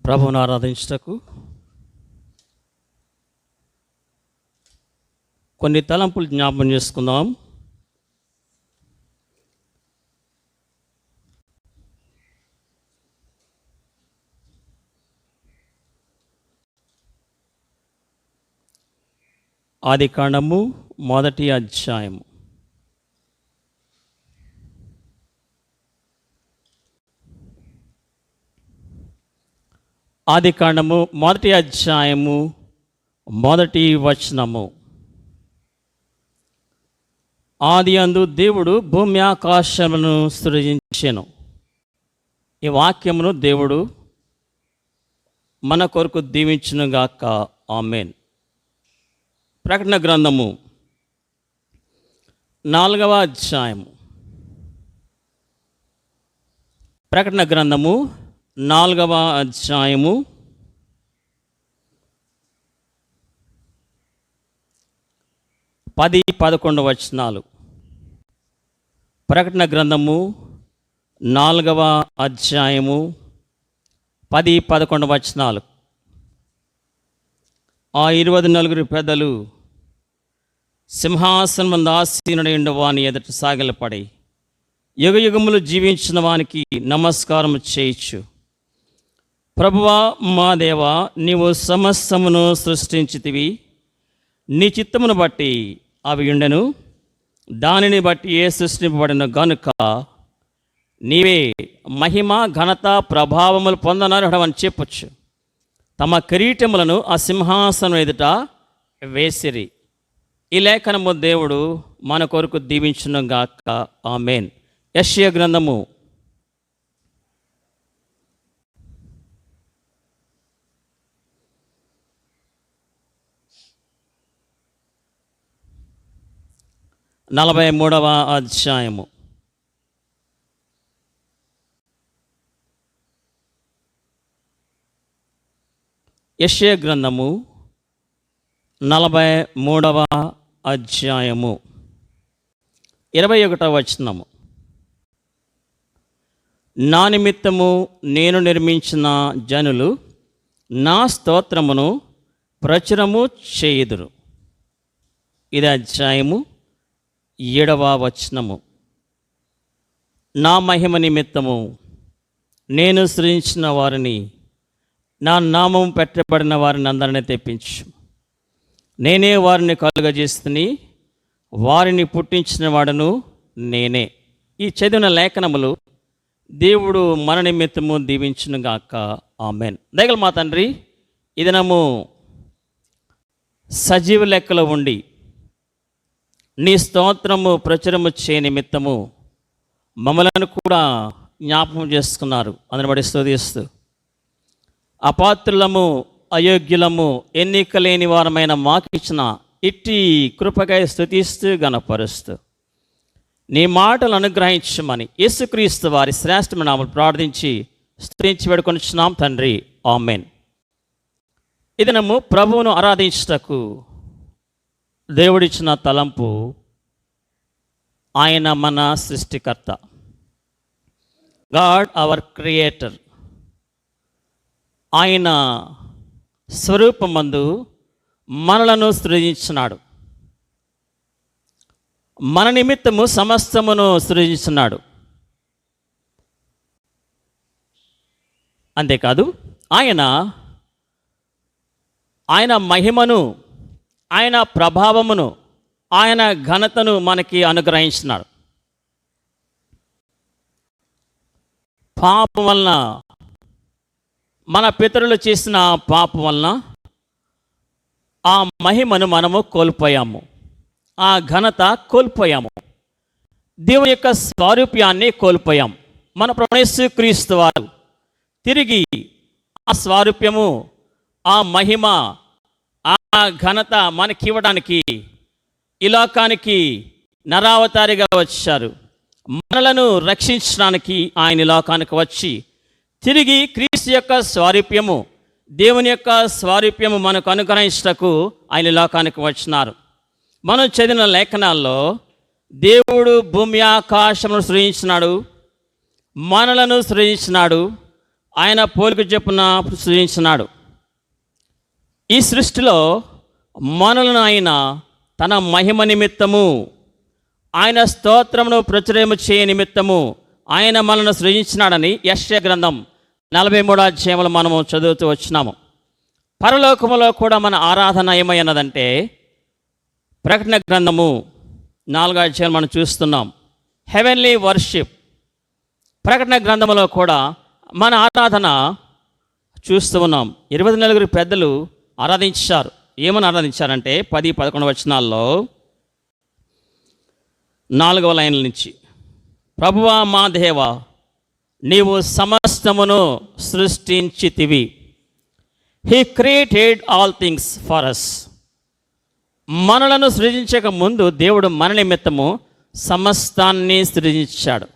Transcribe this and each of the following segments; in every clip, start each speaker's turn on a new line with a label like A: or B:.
A: ప్రభువును ఆరాధించుటకు కొన్ని తలంపులు జ్ఞాపకం చేసుకుందాం. ఆదికాండము 1వ అధ్యాయము. ఆదికాండము 1వ అధ్యాయము 1వ వచనము. ఆదియందు దేవుడు భూమి ఆకాశములను సృజించెను. ఈ వాక్యమును దేవుడు మన కొరకు దీవించునుగాక. ఆమేన్. ప్రకటన గ్రంథము 4వ అధ్యాయము. ప్రకటన గ్రంథము 4వ అధ్యాయము 10-11 వచనాలు. ప్రకటన గ్రంథము 4వ అధ్యాయము 10-11 వచనాలు. ఆ 24 పెద్దలు సింహాసనం ముందు ఆసీనుడైన వాని ఎదుట సాగిలపడి యుగయుగములు జీవించిన వానికి నమస్కారం చేయొచ్చు. ప్రభువా మా దేవా, నీవు సమస్తమును సృష్టించితివి. నీ చిత్తమును బట్టి అవి ఉండెను, దానిని బట్టి ఏ సృష్టింపబడిన గనుక నీవే మహిమ ఘనత ప్రభావములు పొందనర్హుడవని చెప్పొచ్చు. తమ కిరీటములను ఆ సింహాసనం ఎదుట వేసిరి. ఈ లేఖనము దేవుడు మన కొరకు దీవించునుగాక. ఆమేన్. యెషయా గ్రంథము 43వ అధ్యాయము. యెషయా గ్రంథము 43వ అధ్యాయము 21వ వచనము. నా నిమిత్తము నేను నిర్మించిన జనులు నా స్తోత్రమును ప్రచురము చేయుదురు. ఇది అధ్యాయము 7వ వచనము. నా మహిమ నిమిత్తము నేను సృజించిన వారిని, నా నామం పెట్టబడిన వారిని అందరినీ తెప్పించు. నేనే వారిని కలుగజేస్తుని, వారిని పుట్టించిన వాడను నేనే. ఈ చదివిన లేఖనములు దేవుడు మన నిమిత్తము దీవించునుగాక. ఆమేన్. దయగల మా తండ్రి, ఈ దినము సజీవ లెక్కలో ఉండి నీ స్తోత్రము ప్రచురము చే నిమిత్తము మమ్మలను కూడా జ్ఞాపకం చేసుకున్నారు. అందుని బట్టి స్తుతిస్తూ, అపాత్రులము అయోగ్యులము ఎన్నిక లేని వారమైన మాకిచ్చిన ఇట్టి కృపకై స్తుతిస్తూ గణపరుస్తూ నీ మాటలు అనుగ్రహించమని యేసుక్రీస్తు వారి శ్రేష్టమైన నామములో ప్రార్థించి స్తుతించి వేడుకొనుచున్నాం తండ్రి. ఆమేన్. ఈ దినము ప్రభువును ఆరాధించుటకు దేవుడిచ్చిన తలంపు, ఆయన మన సృష్టికర్త. God our creator. ఆయన స్వరూపమందు మనలను సృజించినాడు. మన నిమిత్తము సమస్తమును సృజించినాడు. అంతేకాదు, ఆయన మహిమను, ఆయన ప్రభావమును, ఆయన ఘనతను మనకి అనుగ్రహించినాడు. పాపం వలన, మన పితరులు చేసిన పాపం వలన ఆ మహిమను మనము కోల్పోయాము, ఆ ఘనత కోల్పోయాము, దేవుని యొక్క స్వారూప్యాన్ని కోల్పోయాం. మన ప్రభువు యేసుక్రీస్తు వారు తిరిగి ఆ స్వారూప్యము, ఆ మహిమ, ఆ ఘనత మనకివ్వడానికి ఈ లోకానికి నరావతారిగా వచ్చారు. మనలను రక్షించడానికి ఆయన ఈ లోకానికి వచ్చి తిరిగి క్రీస్తు యొక్క స్వారూప్యము, దేవుని యొక్క స్వారూప్యము మనకు అనుగ్రహించటకు ఆయన లోకానికి వచ్చినారు. మనం చదివిన లేఖనాల్లో దేవుడు భూమి ఆకాశమును సృజించినాడు, మనలను సృజించినాడు. ఆయన పోలిక చొప్పున సృజించినాడు. ఈ సృష్టిలో మనలను ఆయన తన మహిమ నిమిత్తము, ఆయన స్తోత్రమును ప్రచురము చేయ నిమిత్తము ఆయన మనల్ని సృజించినాడని యెషయా గ్రంథం 43వ అధ్యాయంలో మనము చదువుతూ వచ్చినాము. పరలోకములో కూడా మన ఆరాధన ఏమైనదంటే, ప్రకటన గ్రంథము 4వ అధ్యాయం మనం చూస్తున్నాం. Heavenly worship. ప్రకటన గ్రంథంలో కూడా మన ఆరాధన చూస్తూ ఉన్నాం. 24 పెద్దలు ఆరాధించారు. ఏమని ఆరాధించారంటే 10-11 వచనాల్లో 4వ లైన్ల నుంచి, ప్రభువా మా దేవా, నీవు సమస్తమును సృష్టించితివి. He created all things for us. మనలను సృజించక ముందు దేవుడు మన నిమిత్తము సమస్తాన్ని సృజించాడు.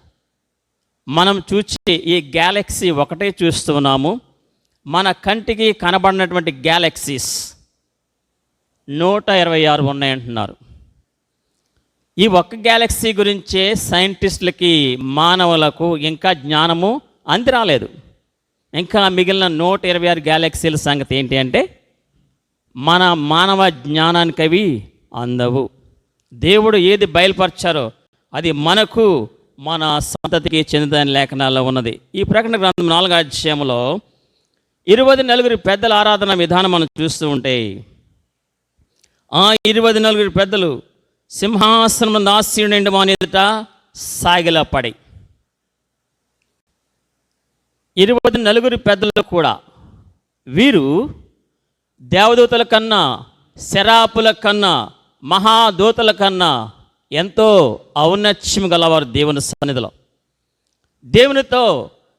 A: మనం చూచే ఈ గ్యాలక్సీ ఒకటే చూస్తూ ఉన్నాము. మన కంటికి కనబడినటువంటి గ్యాలక్సీస్ 126 ఉన్నాయంటున్నారు. ఈ ఒక్క గ్యాలక్సీ గురించే సైంటిస్టులకి, మానవులకు ఇంకా జ్ఞానము అంది రాలేదు. ఇంకా మిగిలిన 126 గ్యాలక్సీల సంగతి ఏంటి అంటే మన మానవ జ్ఞానానికి అవి అందవు. దేవుడు ఏది బయలుపరిచారో అది మనకు, మన సంతతికి చెందుదని లేఖనాల్లో ఉన్నది. ఈ ప్రకటన గ్రంథం 4వ అధ్యాయంలో 24 పెద్దల ఆరాధన విధానం మనం చూస్తూ ఉంటే, ఆ 24 పెద్దలు సింహాసనం ఆసీనుడైన వాని ఎదుట సాగిలపడి, 24 పెద్దలు కూడా వీరు దేవదూతల కన్నా, శరాపుల కన్నా, మహాదూతల కన్నా ఎంతో ఔన్నత్యం గలవారు దేవుని సన్నిధిలో. దేవునితో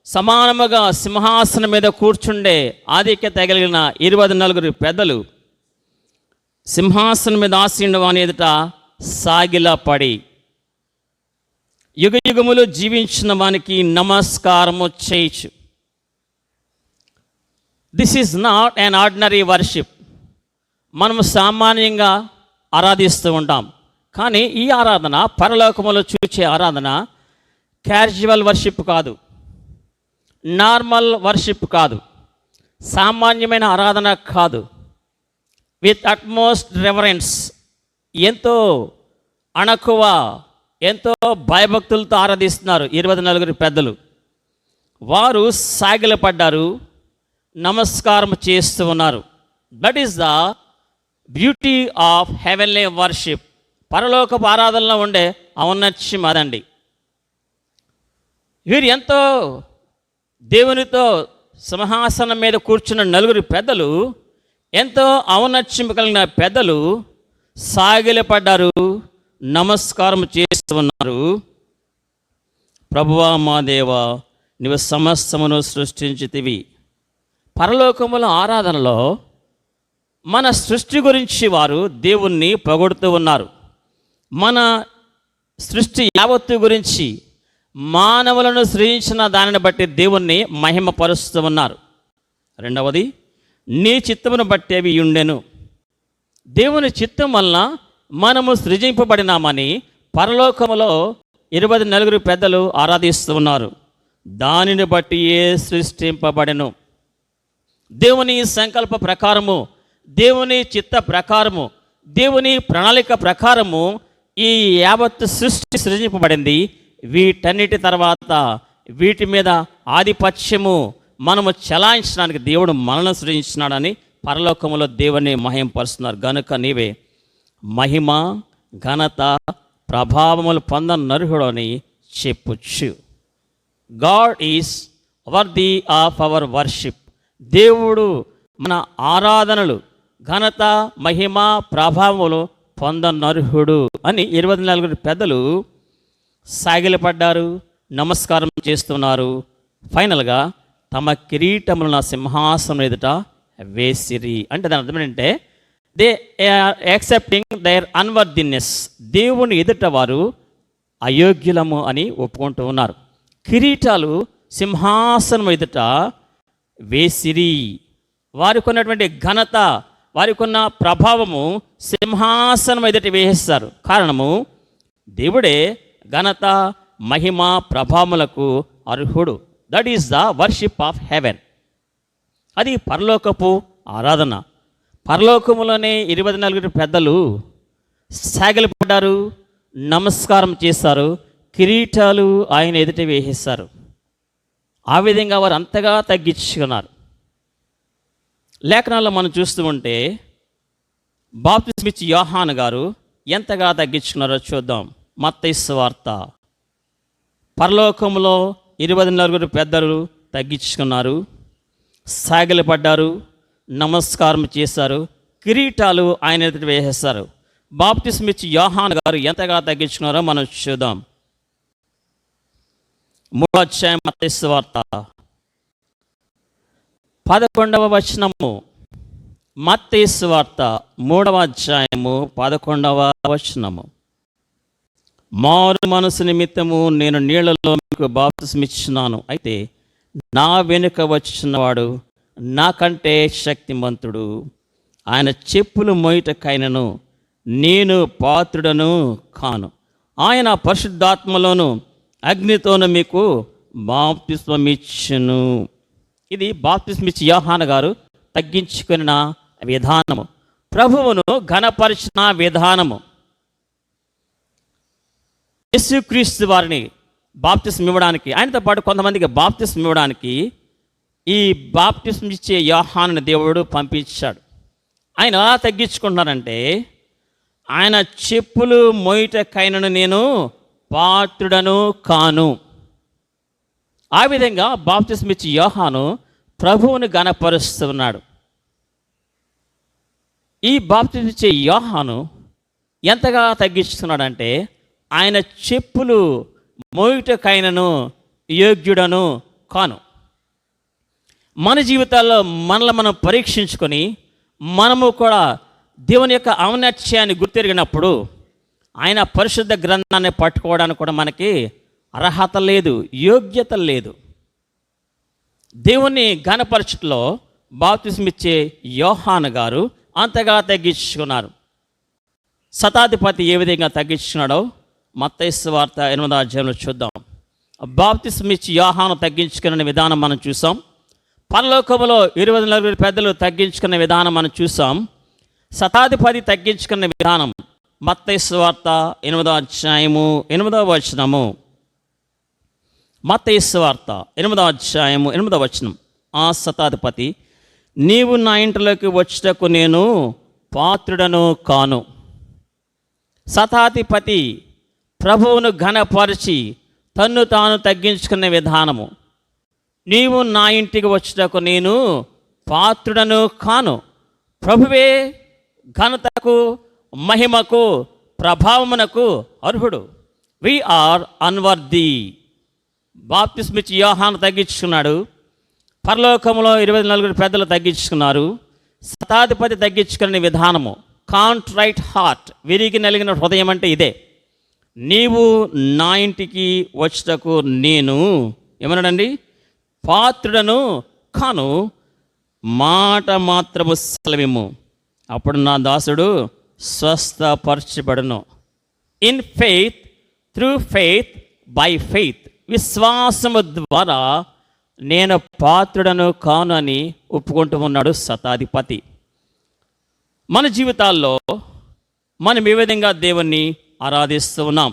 A: సమానముగా సింహాసనం మీద కూర్చుండే ఆధిక్యత కలిగిన 24 పెద్దలు సింహాసనం మీద ఆసీనుడైన వాని ఎదుట సాగిలపడి, యుగ యుగములు జీవించిన వానికి నమస్కారము చేయొచ్చు. This is not an ordinary worship. మనము సామాన్యంగా ఆరాధిస్తూ ఉంటాం. కానీ ఈ ఆరాధన, పరలోకములో చూచే ఆరాధన క్యాజువల్ వర్షిప్ కాదు, నార్మల్ వర్షిప్ కాదు, సామాన్యమైన ఆరాధన కాదు. విత్ అట్మోస్ట్ రెవరెన్స్, ఎంతో అణకువ, ఎంతో భయభక్తులతో ఆరాధిస్తున్నారు 24 పెద్దలు. వారు సాగిలపడ్డారు, నమస్కారం చేస్తూ ఉన్నారు. That is the beauty of heavenly worship. పరలోకపు ఆరాధనలో ఉండే ఔన్నత్యం అదండి. వీరు ఎంతో దేవునితో సింహాసనం మీద కూర్చున్న 4 పెద్దలు, ఎంతో ఔన్నత్యం కలిగిన పెద్దలు సాగిలపడ్డారు, నమస్కారం చేస్తూ ఉన్నారు. ప్రభువా మా దేవా, నీవు సమస్తమును సృష్టించితివి. పరలోకముల ఆరాధనలో మన సృష్టి గురించి వారు దేవుణ్ణి పొగడుతూ ఉన్నారు. మన సృష్టి యావత్తు గురించి, మానవులను సృజించిన దానిని బట్టి దేవుణ్ణి మహిమపరుస్తూ ఉన్నారు. రెండవది, నీ చిత్తమును బట్టి అవి ఉండెను. దేవుని చిత్తం వలన మనము సృజింపబడినామని పరలోకములో 24 పెద్దలు ఆరాధిస్తూ ఉన్నారు. దానిని బట్టి ఏ సృష్టింపబడెను. దేవుని సంకల్ప ప్రకారము, దేవుని చిత్త ప్రకారము, దేవుని ప్రణాళిక ప్రకారము ఈ యావత్ సృష్టి సృజింపబడింది. వీటన్నిటి తర్వాత వీటి మీద ఆధిపత్యము మనము చలాయించడానికి దేవుడు మనల్ని సృజించినాడని పరలోకములో దేవుని మహిమపరుస్తున్నారు. గనుక నీవే మహిమ, ఘనత, ప్రభావములు పొందనర్హుడు అని చెప్పొచ్చు. God is worthy of our worship. దేవుడు మన ఆరాధనలు, ఘనత, మహిమ, ప్రభావములు పొందనర్హుడు అని 24 పెద్దలు సాగిలపడ్డారు, నమస్కారం చేస్తున్నారు. ఫైనల్గా తమ కిరీటములను సింహాసనం ఎదుట వేసిరి. అంటే దాని అర్థం ఏంటంటే they are accepting their unworthiness. దేవుని ఎదుట వారు అయోగ్యులము అని ఒప్పుకుంటూ ఉన్నారు. కిరీటాలు సింహాసనం ఎదుట వేసిరి. వారికి ఉన్నటువంటి ఘనత, వారికి ఉన్న ప్రభావము సింహాసనం ఎదుట వేసేస్తారు. కారణము దేవుడే ఘనత, మహిమ, ప్రభావములకు అర్హుడు. That is the worship of haven. అది పరలోకపు ఆరాధన. పరలోకములోనే 24 పెద్దలు సాగిలపడ్డారు, నమస్కారం చేశారు, కిరీటాలు ఆయన ఎదుట వేసేశారు. ఆ విధంగా వారు అంతగా తగ్గించుకున్నారు. లేఖనాల్లో మనం చూస్తూ ఉంటే బాప్తిస్మం ఇచ్చే యోహాను గారు ఎంతగా తగ్గించుకున్నారో చూద్దాం. మత్తయి సువార్త. పరలోకంలో 24 పెద్దలు తగ్గించుకున్నారు, సాగిలపడ్డారు, నమస్కారం చేశారు, కిరీటాలు ఆయన ఎదుట వేసేస్తారు. బాప్తిస్మం ఇచ్చే యోహాను గారు ఎంతగా తగ్గించుకున్నారో మనం చూద్దాం. 3వ అధ్యాయం మత్తయి సువార్త 11వ వచనము. మత్తయి సువార్త 3వ అధ్యాయము 11వ వచనము. మారు మనసు నిమిత్తము నేను నీళ్లలో మీకు బాప్తిస్మం ఇచ్చున్నాను, అయితే నా వెనుక వచ్చినవాడు నాకంటే శక్తిమంతుడు, ఆయన చెప్పులు మోయుటకైనను నేను పాత్రుడను కాను, ఆయన పరిశుద్ధాత్మలోను అగ్నితోను మీకు బాప్తిస్మం ఇచ్చును. ఇది బాప్తిస్మం ఇచ్చే యోహాను గారు తగ్గించుకున్న విధానము, ప్రభువును ఘనపరిచిన విధానము. యేసుక్రీస్తు వారిని బాప్తిస్మం ఇవ్వడానికి, ఆయనతో పాటు కొంతమందికి బాప్తిస్మం ఇవ్వడానికి ఈ బాప్తిస్మం ఇచ్చే యోహానుని దేవుడు పంపించాడు. ఆయన ఎలా తగ్గించుకుంటున్నారంటే, ఆయన చెప్పులు మోయుటకైనను నేను పాత్రుడను కాను. ఆ విధంగా బాప్తిస్మం ఇచ్చే యోహాను ప్రభువుని ఘనపరుస్తున్నాడు. ఈ బాప్తిస్మం ఇచ్చే యోహాను ఎంతగా తగ్గించుతున్నాడంటే, ఆయన చెప్పులు మోయుటకైనను యోగ్యుడను కాను. మన జీవితాల్లో మనల్ని మనం పరీక్షించుకొని మనము కూడా దేవుని యొక్క ఔన్నత్యాన్ని గుర్తెరిగినప్పుడు ఆయన పరిశుద్ధ గ్రంథాన్ని పట్టుకోవడానికి కూడా మనకి అర్హత లేదు, యోగ్యత లేదు. దేవుని ఘనపరచుటలో బాప్తిస్మం ఇచ్చే యోహాను గారు అంతగా తగ్గించుకున్నారు. శతాధిపతి ఏ విధంగా తగ్గించుకున్నాడో మత్తయి సువార్త 8వ అధ్యాయంలో చూద్దాం. బాప్తిస్మం ఇచ్చే యోహాను తగ్గించుకున్న విధానం మనం చూసాం. పరలోకములో 24 పెద్దలు తగ్గించుకున్న విధానం మనం చూసాం. శతాధిపతి తగ్గించుకున్న విధానం మత్తయి సువార్త 8వ అధ్యాయము 8వ వచనము. మత్తయి సువార్త 8వ అధ్యాయము 8వ వచనం. ఆ శతాధిపతి, నీవు నా ఇంటిలోకి వచ్చుటకు నేను పాత్రుడను కాను. శతాధిపతి ప్రభువును ఘనపరిచి తన్ను తాను తగ్గించుకునే విధానము. నీవు నా ఇంటికి వచ్చుటకు నేను పాత్రుడను కాను. ప్రభువే ఘనతకు, మహిమకు, ప్రభావమునకు అర్హుడు. We are unworthy. బాప్తిస్మం ఇచ్చే యోహాను తగ్గించుకున్నాడు. పరలోకంలో 24 పెద్దలు తగ్గించుకున్నారు. శతాధిపతి తగ్గించుకునే విధానము కాంట్రైట్ హార్ట్, విరిగి నలిగిన హృదయం అంటే ఇదే. నీవు నా ఇంటికి వచ్చుటకు నేను ఏమన్నాడండి? పాత్రుడను కాను, మాట మాత్రము సెలవిమ్ము, అప్పుడు నా దాసుడు స్వస్థపరచబడును. In faith, through faith, by faith, విశ్వాసము ద్వారా నేను పాత్రుడను కాను అని ఒప్పుకుంటూ ఉన్నాడు శతాధిపతి. మన జీవితాల్లో మనం ఏ విధంగా దేవుణ్ణి ఆరాధిస్తూ ఉన్నాం?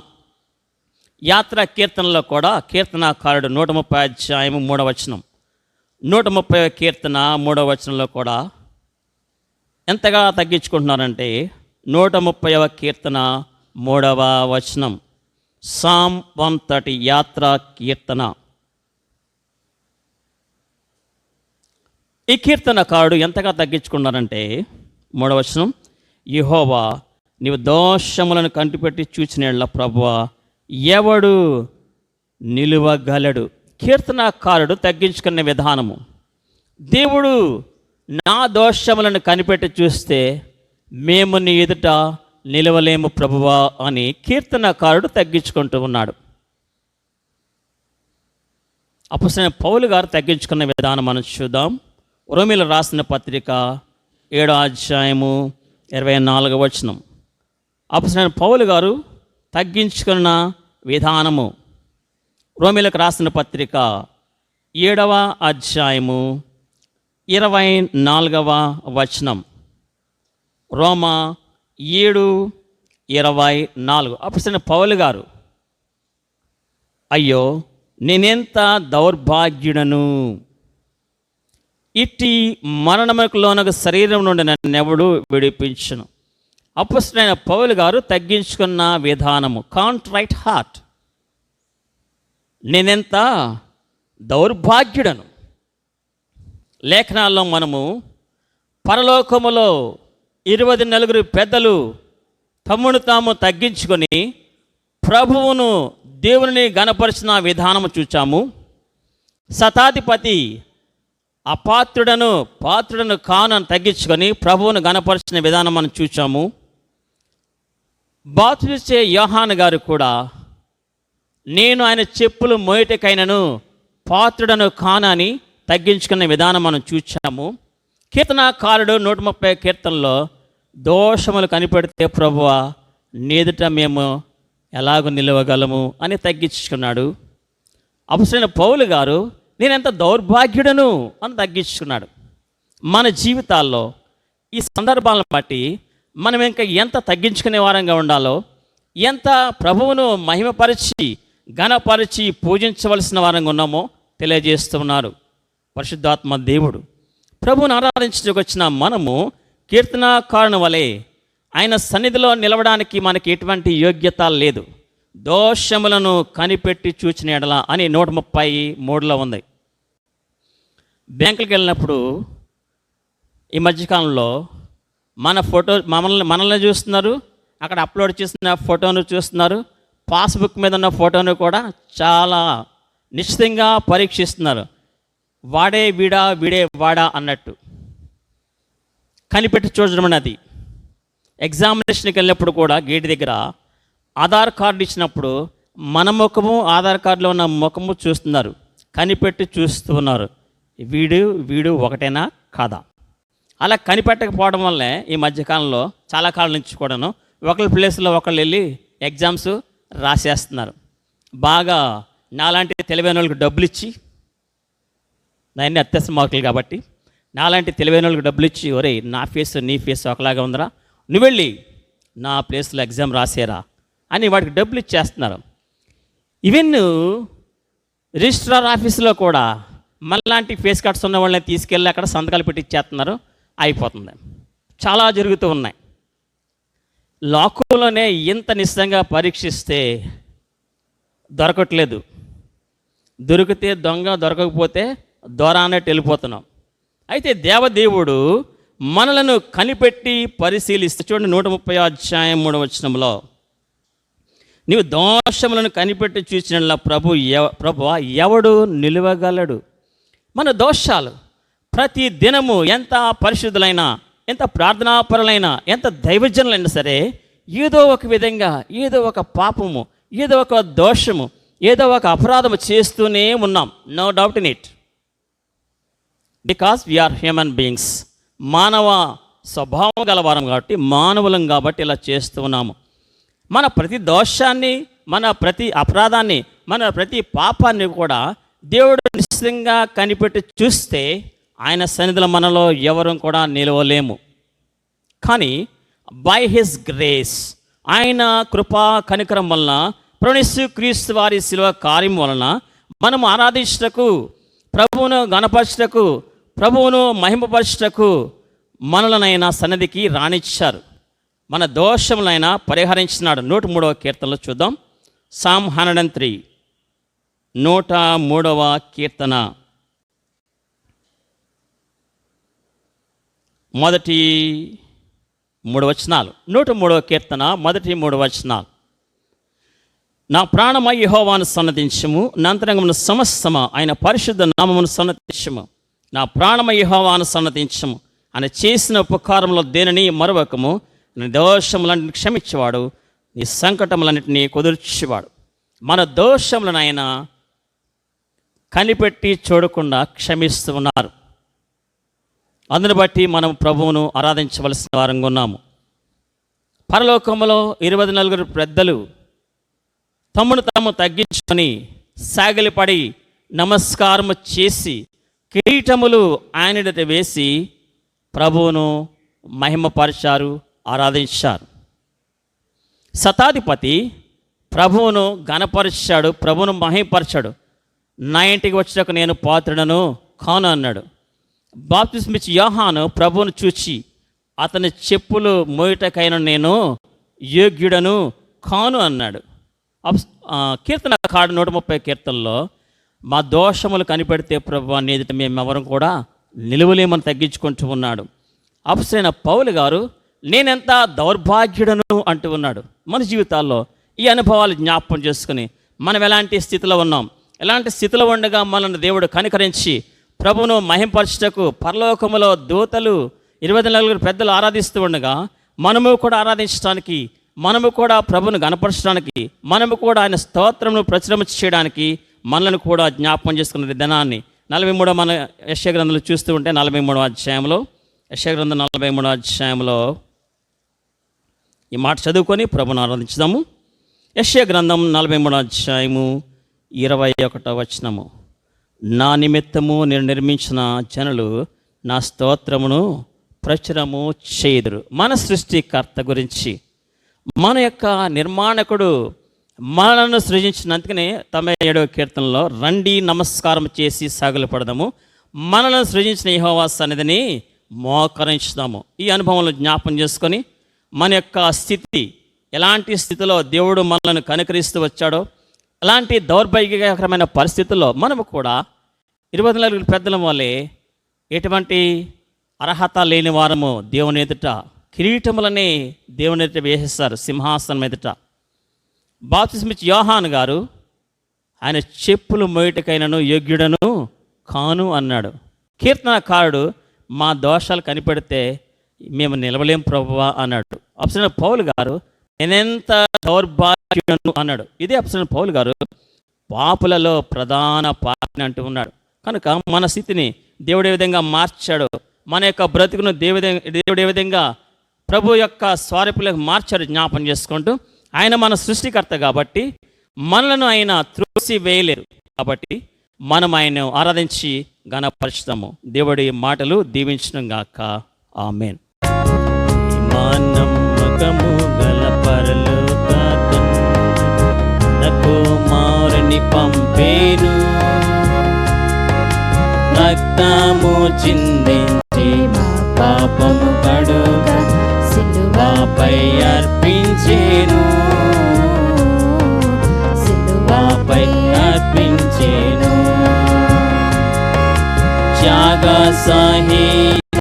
A: యాత్రా కీర్తనలో కూడా కీర్తనాకారుడు 130 అధ్యాయము 3వ వచనం, 130వ కీర్తన 3వ వచనంలో కూడా ఎంతగా తగ్గించుకుంటున్నారంటే 130వ కీర్తన 3వ వచనం, సామ్ 130 యాత్రా కీర్తన. ఈ కీర్తనకారుడు ఎంతగా తగ్గించుకున్నారంటే 3వ వచనం, యెహోవా నీవు దోషములను కంటిపెట్టి చూచినట్ల ప్రభువా ఎవడు నిలువగలడు. కీర్తనకారుడు తగ్గించుకునే విధానము. దేవుడు నా దోషములను కనిపెట్టి చూస్తే మేము నీ ఎదుట నిలవలేము ప్రభువా అని కీర్తనకారుడు తగ్గించుకుంటూ ఉన్నాడు. అపొస్తలుడైన పౌలు గారు తగ్గించుకున్న విధానం మనం చూద్దాం. రోమీయులకు రాసిన పత్రిక 7వ అధ్యాయము 24వ వచనం. అపొస్తలుడైన పౌలు గారు తగ్గించుకున్న విధానము. రోమీయులకు రాసిన పత్రిక 7వ అధ్యాయము 24వ వచనం. రోమా 7:24. అప్పుడు పౌలు గారు, అయ్యో నేనెంత దౌర్భాగ్యుడను, ఇట్టి మరణములకు లోనగు శరీరం నుండి నన్నెవడు విడిపించును. అపొస్తలుడైన పౌలు గారు తగ్గించుకున్న విధానము, కాంట్రైట్ హార్ట్. నేనెంత దౌర్భాగ్యుడను. లేఖనాల్లో మనము పరలోకములో 24 పెద్దలు తమ్మును తాము తగ్గించుకొని ప్రభువును దేవుని గణపరిచిన విధానము చూచాము. శతాధిపతి పాత్రుడను కాను తగ్గించుకొని ప్రభువును గణపరిచిన విధానం మనం చూచాము. బాప్తిస్మిచ్చే యోహాను గారు కూడా నేను ఆయన చెప్పులు మోయటకైనను పాత్రుడను కానని తగ్గించుకున్న విధానం మనం చూచాము. కీర్తనాకారుడు 130 కీర్తనలో దోషములు కనిపెడితే ప్రభువా నీదుట మేము ఎలాగో నిలవగలము అని తగ్గించుకున్నాడు. అపొస్తలుడైన పౌలు గారు నేనెంత దౌర్భాగ్యుడను అని తగ్గించుకున్నాడు. మన జీవితాల్లో ఈ సందర్భాలను బట్టి మనం ఇంకా ఎంత తగ్గించుకునే వారంగా ఉండాలో, ఎంత ప్రభువును మహిమపరిచి ఘనపరిచి పూజించవలసిన వారంగా ఉన్నామో తెలియజేస్తున్నారు పరిశుద్ధాత్మ దేవుడు. ప్రభువును ఆరాధించడానికి వచ్చిన మనము కీర్తనాకారుని వలె ఆయన సన్నిధిలో నిలవడానికి మనకి ఎటువంటి యోగ్యత లేదు. దోషములను కనిపెట్టి చూచిన ఎడల అని 133లో ఉంది. బ్యాంకులకు వెళ్ళినప్పుడు ఈ మధ్యకాలంలో మన ఫోటో మనల్ని చూస్తున్నారు, అక్కడ అప్లోడ్ చేసిన ఫోటోను చూస్తున్నారు, పాస్బుక్ మీద ఉన్న ఫోటోను కూడా చాలా నిశ్చితంగా పరీక్షిస్తున్నారు. వాడే వీడే వాడా అన్నట్టు కనిపెట్టి చూడడం అది. ఎగ్జామినేషన్కి వెళ్ళినప్పుడు కూడా గేట్ దగ్గర ఆధార్ కార్డు ఇచ్చినప్పుడు మన ముఖము ఆధార్ కార్డులో ఉన్న ముఖము చూస్తున్నారు, కనిపెట్టి చూస్తున్నారు. వీడు ఒకటేనా కాదా. అలా కనిపెట్టకపోవడం వల్లే ఈ మధ్యకాలంలో చాలా కాలం నుంచి కూడాను ఒకళ్ళ ప్లేస్లో ఒకళ్ళు వెళ్ళి ఎగ్జామ్స్ రాసేస్తున్నారు. బాగా నాలాంటి తెలివైన వాళ్ళకి డబ్బులు ఇచ్చి, దాన్ని అత్యవసర మార్కులు కాబట్టి నాలాంటి తెలివైన వాళ్ళకి డబ్బులు ఇచ్చి, ఒరే నా ఫేస్ నీ ఫేస్ ఒకలాగా ఉందరా, నువ్వు వెళ్ళి నా ప్లేస్లో ఎగ్జామ్ రాసేరా అని వాడికి డబ్బులు ఇచ్చేస్తున్నారు. ఈవెన్ రిజిస్ట్రార్ ఆఫీసులో కూడా మనలాంటి ఫేస్ కట్స్ ఉన్న వాళ్ళని తీసుకెళ్ళి అక్కడ సంతకాలు పెట్టి ఇచ్చేస్తున్నారు, అయిపోతుంది. చాలా జరుగుతూ ఉన్నాయి. లోకంలోనే ఇంత నిశ్చితంగా పరీక్షిస్తే దొరకట్లేదు. దొరికితే దొంగ, దొరకకపోతే దొర అన్నట్టు వెళ్ళిపోతున్నాం. అయితే దేవదేవుడు మనలను కనిపెట్టి పరిశీలిస్తే, చూడండి 130 అధ్యాయం 3వ వచనంలో, నీవు దోషములను కనిపెట్టి చూసిన ప్రభువా ఎవడు నిలువగలడు. మన దోషాలు ప్రతి దినము ఎంత పరిశుద్ధులైనా, ఎంత ప్రార్థనాపరులైనా, ఎంత దైవజనులైనా సరే ఏదో ఒక విధంగా ఏదో ఒక పాపము, ఏదో ఒక దోషము, ఏదో ఒక అపరాధము చేస్తూనే ఉన్నాం. No doubt in it. Because we are human beings. మానవ స్వభావం గలవారం కాబట్టి, మానవులం కాబట్టి ఇలా చేస్తూ ఉన్నాము. మన ప్రతి దోషాన్ని, మన ప్రతి అపరాధాన్ని, మన ప్రతి పాపాన్ని కూడా దేవుడు నిశ్చితంగా కనిపెట్టి చూస్తే ఆయన సన్నిధిలో మనలో ఎవరు కూడా నిలవలేము. కానీ బై హిస్ గ్రేస్, ఆయన కృపా కనికరం వలన, యేసుక్రీస్తు వారి శిలువ కార్యం వలన మనము ఆరాధించుటకు, ప్రభువును గణపరచుటకు, ప్రభువును మహిమపరచుటకు మనలనైనా సన్నిధికి రానిచ్చారు. మన దోషములైనా పరిహరించినాడు. 103వ కీర్తనలో చూద్దాం. Psalm 103, 103వ కీర్తన మొదటి 3 వచనాలు. 103వ కీర్తన మొదటి 3 వచనాలు. నా ప్రాణమా యెహోవాను సన్నతించుము, నా అంతరంగమున సమస్తమా ఆయన పరిశుద్ధ నామమును సన్నతించుము. నా ప్రాణమా యెహోవాను సన్నతించుము, ఆయన చేసిన ఉపకారములో దేనిని మరవకము. నీ దోషములన్నింటినీ క్షమించేవాడు, నీ సంకటములన్నింటినీ కుదుర్చేవాడు. మన దోషములను ఆయన కనిపెట్టి చూడకుండా క్షమిస్తూ ఉన్నారు. అందుని బట్టి మనం ప్రభువును ఆరాధించవలసిన వారంగా ఉన్నాము. పరలోకములో 24 పెద్దలు తమ్మును తాము తగ్గించుకొని సాగిలిపడి నమస్కారము చేసి కిరీటములు ఆయన ఎదుట వేసి ప్రభువును మహిమపరిచారు, ఆరాధించారు. శతాధిపతి ప్రభువును ఘనపరిచాడు, ప్రభువును మహిమపరిచాడు. నా ఇంటికి వచ్చాక నేను పాత్రుడను కాను అన్నాడు. బాప్తిస్మిచ్చి యోహాను ప్రభువును చూచి అతని చెప్పులు మోయుటకైన నేను యోగ్యుడను కాను అన్నాడు. కీర్తనకారుడు 130 కీర్తనలో మా దోషములు కనిపెడితే ప్రభు నీ ఎదుట మేమెవరం కూడా నిలువలేమని తగ్గించుకుంటూ ఉన్నాడు. అపొస్తలుడైన పౌలు గారు నేనెంత దౌర్భాగ్యుడను అంటూ ఉన్నాడు. మన జీవితాల్లో ఈ అనుభవాలు జ్ఞాపకం చేసుకుని మనం ఎలాంటి స్థితిలో ఉన్నాం, ఎలాంటి స్థితిలో ఉండగా మనల్ని దేవుడు కనికరించి ప్రభువును మహింపరచుటకు పరలోకములో దూతలు 24 పెద్దలు ఆరాధిస్తూ ఉండగా మనము కూడా ఆరాధించడానికి, మనము కూడా ప్రభువును గణపరచడానికి, మనము కూడా ఆయన స్తోత్రమును ప్రచురము చేయడానికి మనల్ని కూడా జ్ఞాపకం చేసుకున్న దినాన్ని 43 మన యెషయా గ్రంథంలో చూస్తూ ఉంటే 43వ అధ్యాయంలో, యెషయా గ్రంథం 43వ అధ్యాయంలో ఈ మాట చదువుకొని ప్రభువును ఆరాధించుదాము. యెషయా గ్రంథం 43వ అధ్యాయము 21వ వచనము. నా నిమిత్తము నేను నిర్మించిన జనులు నా స్తోత్రమును ప్రచురము చేయుదురు. మన సృష్టికర్త గురించి, మన యొక్క నిర్మాణకుడు మనలను సృజించినందుకనే 97వ కీర్తనలో రండి నమస్కారం చేసి సాగిలపడదాము, మనలను సృజించిన యెహోవా సన్నిధిని మోకరించుదాము. ఈ అనుభవంలో జ్ఞాపం చేసుకొని మన యొక్క స్థితి, ఎలాంటి స్థితిలో దేవుడు మనల్ని కనుకరిస్తూ వచ్చాడో, అలాంటి దౌర్భాగ్యకరమైన పరిస్థితుల్లో మనము కూడా 24 పెద్దల వల్లే ఎటువంటి అర్హత లేని వారము దేవుని ఎదుట కిరీటములని దేవుని ఎదుట వేసేస్తారు, సింహాసనం ఎదుట. బాప్తిస్మిచ్చి యోహాను గారు ఆయన చెప్పులు మోయుటకైనను యోగ్యుడను కాను అన్నాడు. కీర్తనకారుడు మా దోషాలు కనిపెడితే మేము నిలవలేం ప్రభువా అన్నాడు. అపొస్తలుడైన పౌలు గారు నేనెంత దౌర్భాగ్యుడను అన్నాడు. ఇదే అపొస్తలుడైన పౌలు గారు పాపులలో ప్రధాన పాపిని అంటూ ఉన్నాడు. కనుక మన స్థితిని దేవుడు ఏ విధంగా మార్చాడో, మన యొక్క బ్రతుకును దేవుడు ఏ విధంగా ప్రభు యొక్క స్వారూప్యలకు మార్చాడు జ్ఞాపం చేసుకుంటూ, ఆయన మన సృష్టికర్త కాబట్టి మనలను ఆయన త్రోసి వేయలేరు కాబట్టి మనం ఆయన ఆరాధించి ఘనపరుచుతాము. దేవుడి మాటలు దీవించడం గాక. ఆమేన్. నమ్మకము గల పరలోక తండ్రి కుమారుని పంపేను, రక్తము చిందించి మా పాపము కడుగ సిలువపై అర్పించేను, సిలువపై అర్పించేను. త్యాగ సహిత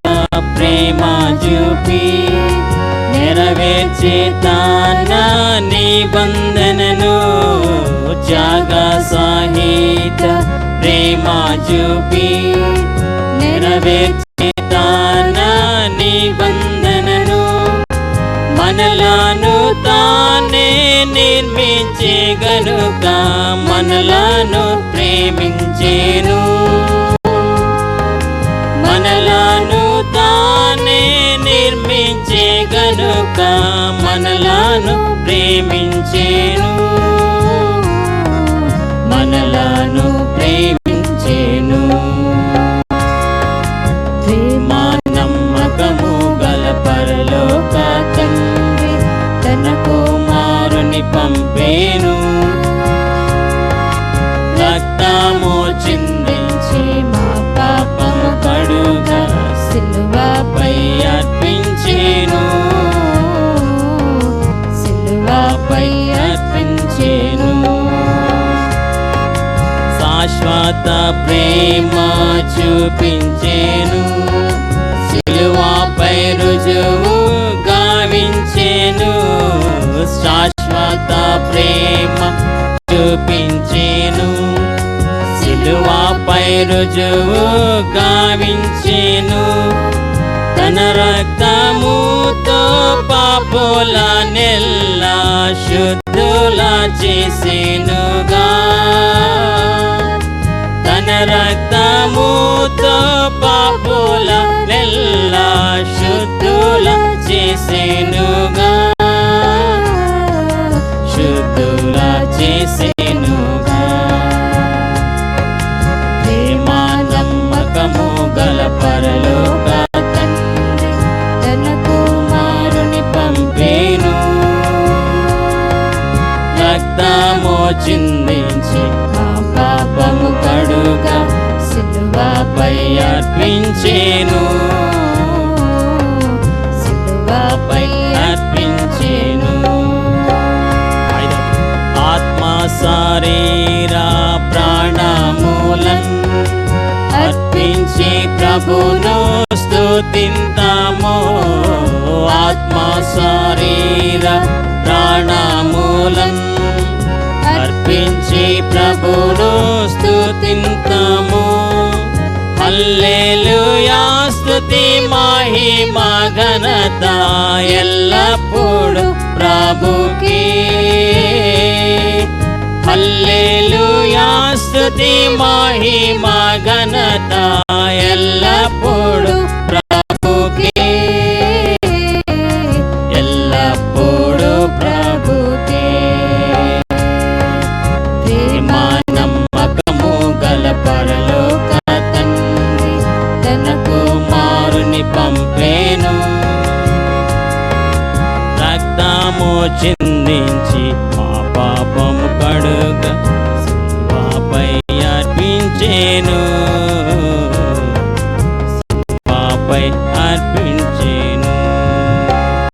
A: ప్రేమ చూపి నెరవేర్చే తన నిబంధనను, త్యాగ సహిత ప్రేమ చూపి నెరవేర్చే తన నిబంధనను, మనలను తానే నిర్మించే గనుక మనలను ప్రేమించేను, మనలను తానే నిర్మించే గనుక మనలను ప్రేమించేను, మనలను ప్రేమించేను. మా నమ్మకము గల పరలోక తండ్రి తన కుమారుని పంపేను, రక్తము చిందించి మా పాపము కడుగ సిలువపై అర్పించేను, సిలువపై అర్పించేను. శాశ్వత ప్రేమ చూపించేను, సిలువపై రుజువు గావించేను, శాశ్వత ప్రేమ చూపించేను, సిలువపై రుజువు గావించేను. తన రక్తముతో పాపుల నెల్లా శుద్ధుల చేసేనుగా, తన రక్తముతో పాపుల నెల్లా శుద్ధుల చేసేనుగా, శుద్ధుల చేసేనుగా. పరలోక తండ్రి తన కుమారుని పంపేను, రక్తము చిందించి ఆ పాపము కడుగా సిలువపై అర్పించేను, సిలువపై అర్పించేను. ఆత్మ శరీర ప్రాణములను అర్పించి ప్రభును స్తుతింతాము. ఆత్మ శరీర ప్రాణములను అర్పించి ప్రభును స్తుతింతాము. హల్లెలూయా స్తుతి మహిమ ఘనత ఎల్లప్పుడు ప్రభుకే. హల్లెలూయా స్తుతి మహిమ ఘనత ఎల్లప్పుడు ప్రభుకే, ఎల్లప్పుడు ప్రభుకే. ప్రేమ నమ్మకము గల పరలోక తండ్రి తన కుమారుని పంపేను, రక్తము చిందించి